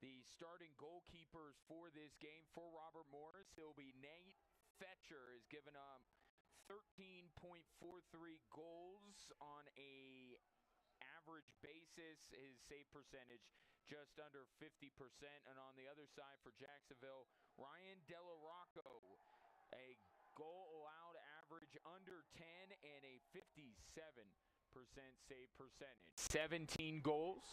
The starting goalkeepers for this game for Robert Morris, it'll be Nate Fetcher, is given 13.43 goals on a average basis. His save percentage just under 50%. And on the other side for Jacksonville, Ryan Dellemonache, a goal allowed average under 10 and a 57% save percentage. 17 goals.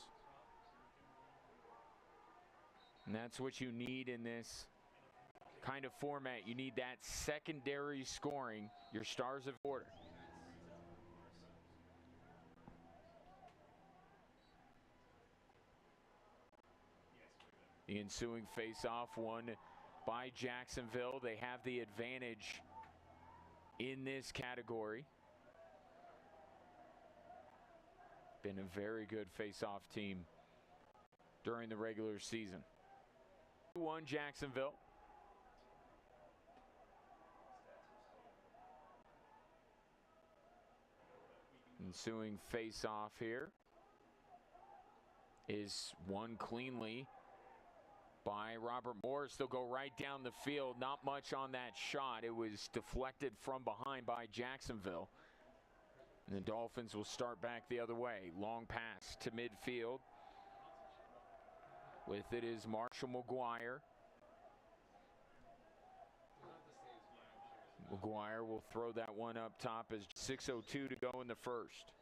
And that's what you need in this kind of format. You need that secondary scoring, your stars of order. The ensuing face-off won by Jacksonville. They have the advantage in this category. Been a very good face-off team during the regular season. 2-1 Jacksonville. Ensuing face-off here is won cleanly by Robert Morris. They'll go right down the field. Not much on that shot. It was deflected from behind by Jacksonville. And the Dolphins will start back the other way. Long pass to midfield. With it is Marshall McGuire. McGuire will throw that one up top as 6:02 to go in the first.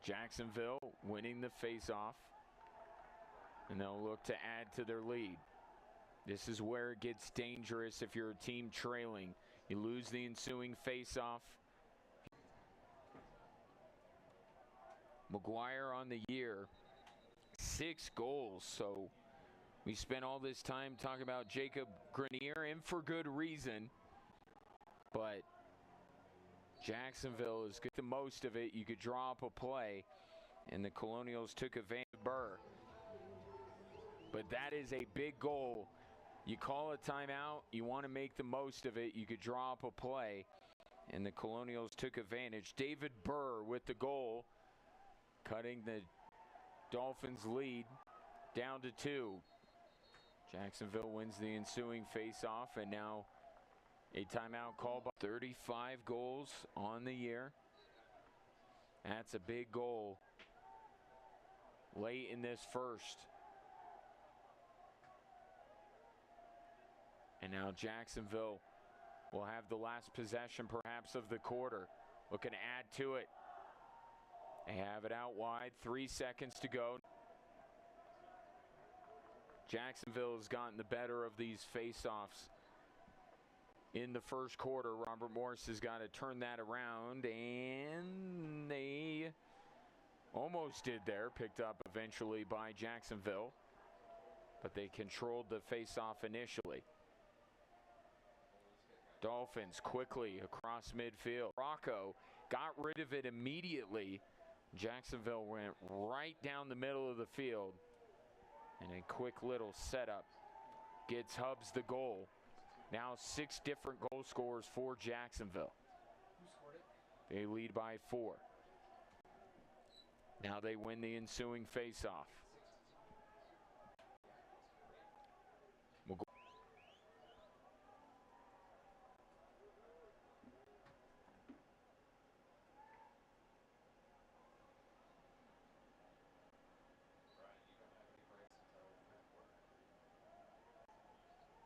Jacksonville winning the face-off. And they'll look to add to their lead. This is where it gets dangerous if you're a team trailing. You lose the ensuing face-off. McGuire on the year, 6 goals. So we spent all this time talking about Jacob Grenier, and for good reason. But Jacksonville is getting the most of it. You could draw up a play, and the Colonials took advantage of Burr. But that is a big goal. You call a timeout, you want to make the most of it. You could draw up a play, and the Colonials took advantage. David Burr with the goal, cutting the Dolphins' lead down to 2. Jacksonville wins the ensuing face-off, and now a timeout call by 35 goals on the year. That's a big goal late in this first. And now Jacksonville will have the last possession perhaps of the quarter. Looking to add to it. They have it out wide. 3 seconds to go. Jacksonville has gotten the better of these face-offs in the first quarter. Robert Morris has got to turn that around, and they almost did there. Picked up eventually by Jacksonville, but they controlled the face-off initially. Dolphins quickly across midfield. Rocco got rid of it immediately. Jacksonville went right down the middle of the field. And a quick little setup gets Hubbs the goal. Now 6 different goal scorers for Jacksonville. Who scored it? They lead by 4. Now they win the ensuing face-off.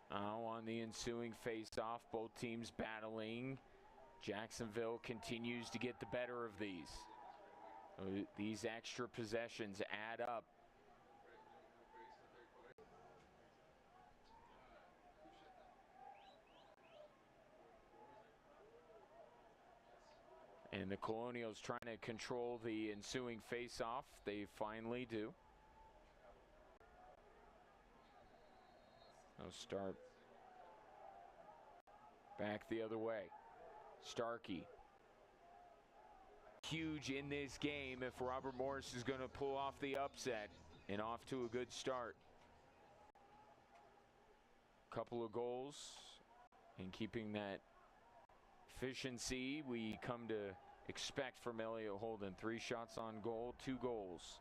Now on the ensuing face-off, both teams battling. Jacksonville continues to get the better of these. These extra possessions add up. And the Colonials trying to control the ensuing face-off. They finally do. They'll start back the other way. Starkey. Huge in this game if Robert Morris is going to pull off the upset, and off to a good start. Couple of goals, and keeping that efficiency we come to expect from Elliot Holden. 3 shots on goal, 2 goals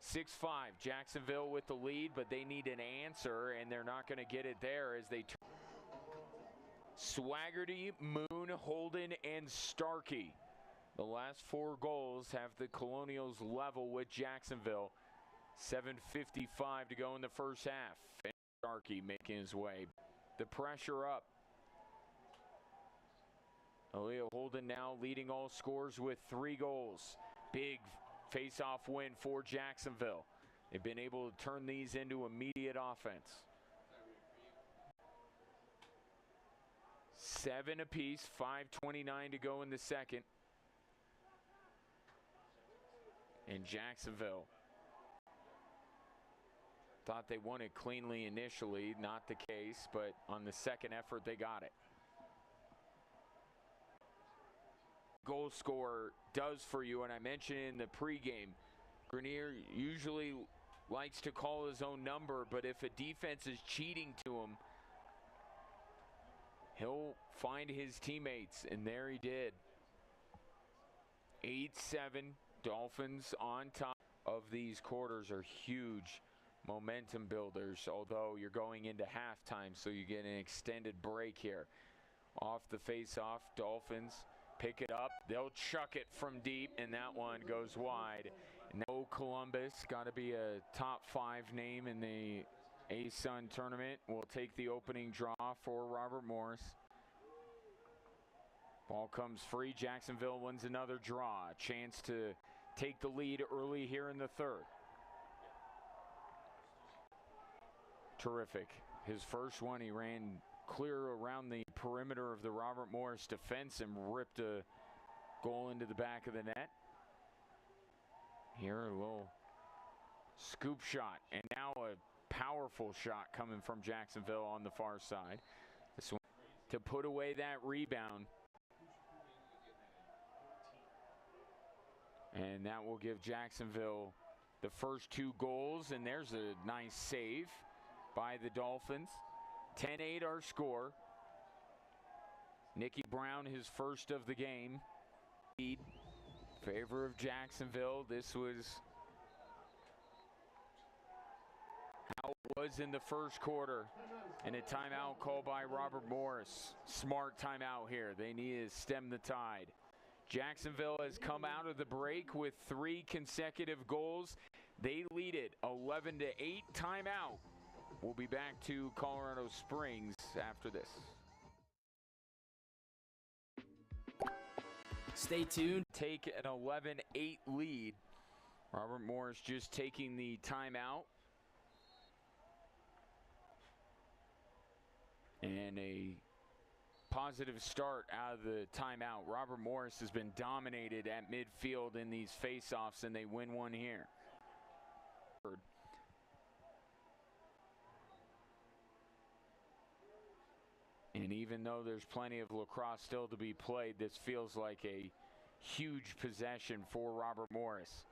6-5, Jacksonville with the lead, but they need an answer, and they're not going to get it there as they Swaggerty, Moon, Holden, and Starkey. The last 4 goals have the Colonials level with Jacksonville. 7:55 to go in the first half. And Starkey making his way. The pressure up. Aaliyah Holden now leading all scores with 3 goals. Big face-off win for Jacksonville. They've been able to turn these into immediate offense. 7 apiece, 5:29 to go in the second. And Jacksonville thought they won it cleanly initially, not the case, but on the second effort they got it. Goal scorer does for you, and I mentioned in the pregame, Grenier usually likes to call his own number, but if a defense is cheating to him, he'll find his teammates, and there he did. 8-7, Dolphins on top of these quarters are huge momentum builders, although you're going into halftime, so you get an extended break here. Off the face-off, Dolphins pick it up. They'll chuck it from deep, and that one goes wide. No Columbus, got to be a top 5 name in the ASUN tournament. Will take the opening draw for Robert Morris. Ball comes free. Jacksonville wins another draw. A chance to take the lead early here in the third. Terrific. His first one, he ran clear around the perimeter of the Robert Morris defense and ripped a goal into the back of the net. Here a little scoop shot, and now a powerful shot coming from Jacksonville on the far side. This one to put away that rebound. And that will give Jacksonville the first 2 goals, and there's a nice save by the Dolphins. 10-8 our score. Nicky Brown, his first of the game. Lead, favor of Jacksonville. This was how it was in the first quarter. And a timeout called by Robert Morris. Smart timeout here. They need to stem the tide. Jacksonville has come out of the break with 3 consecutive goals. They lead it 11-8. Timeout. We'll be back to Colorado Springs after this. Stay tuned. Take an 11-8 lead. Robert Morris just taking the timeout. And a positive start out of the timeout. Robert Morris has been dominated at midfield in these face-offs, and they win one here. And even though there's plenty of lacrosse still to be played, this feels like a huge possession for Robert Morris.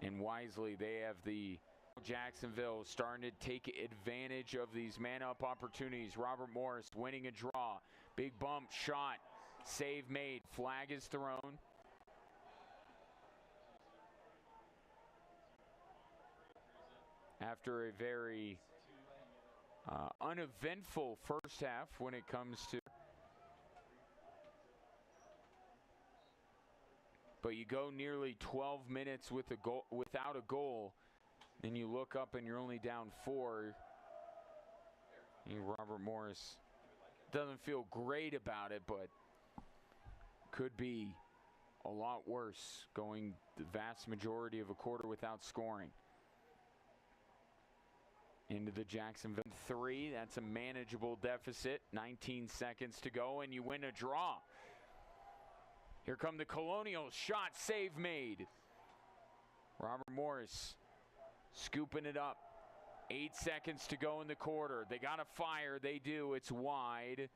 And wisely, they have the Jacksonville starting to take advantage of these man-up opportunities. Robert Morris winning a draw. Big bump, shot, save made. Flag is thrown. After a very uneventful first half when it comes to, but you go nearly 12 minutes with a goal, without a goal, and you look up and you're only down 4. And Robert Morris doesn't feel great about it, but could be a lot worse going the vast majority of a quarter without scoring. Into the Jacksonville 3. That's a manageable deficit. 19 seconds to go, and you win a draw. Here come the Colonials. Shot, save made. Robert Morris scooping it up. 8 seconds to go in the quarter. They got to fire. They do. It's wide.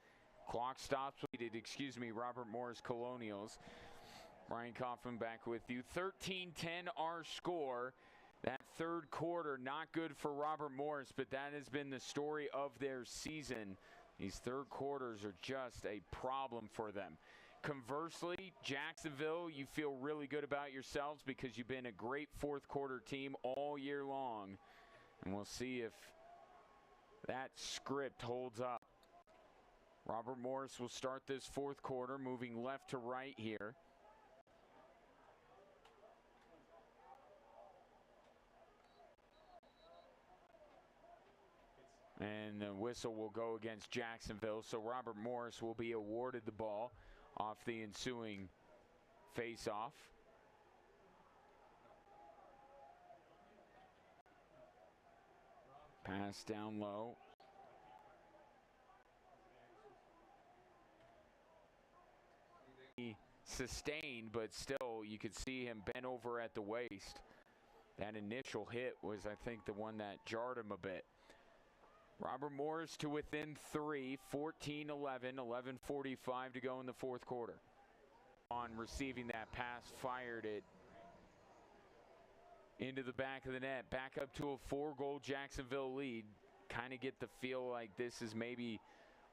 Clock stops. Excuse me, Robert Morris Colonials. Brian Kaufman back with you. 13-10 our score. That third quarter, not good for Robert Morris, but that has been the story of their season. These third quarters are just a problem for them. Conversely, Jacksonville, you feel really good about yourselves because you've been a great fourth quarter team all year long. And we'll see if that script holds up. Robert Morris will start this fourth quarter, moving left to right here. And the whistle will go against Jacksonville, so Robert Morris will be awarded the ball off the ensuing face-off. Pass down low. He sustained, but still you could see him bent over at the waist. That initial hit was, I think, the one that jarred him a bit. Robert Morris to within 3, 14-11, 11:45 to go in the fourth quarter. On receiving that pass, fired it into the back of the net. Back up to a 4-goal Jacksonville lead. Kind of get the feel like this is maybe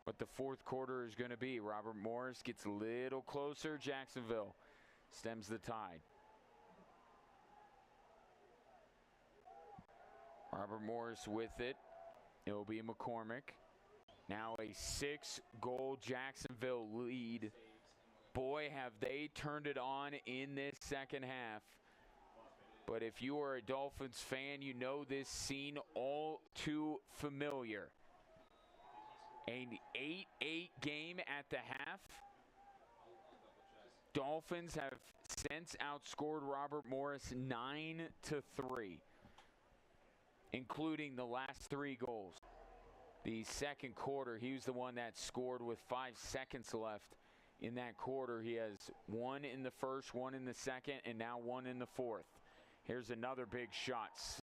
what the fourth quarter is going to be. Robert Morris gets a little closer. Jacksonville stems the tide. Robert Morris with it. It will be McCormick. Now a 6-goal Jacksonville lead. Boy, have they turned it on in this second half. But if you are a Dolphins fan, you know this scene all too familiar. An 8-8 game at the half. Dolphins have since outscored Robert Morris 9-3. Including the last 3 goals. The second quarter, he was the one that scored with 5 seconds left in that quarter. He has 1 in the first, 1 in the second, and now 1 in the fourth. Here's another big shot.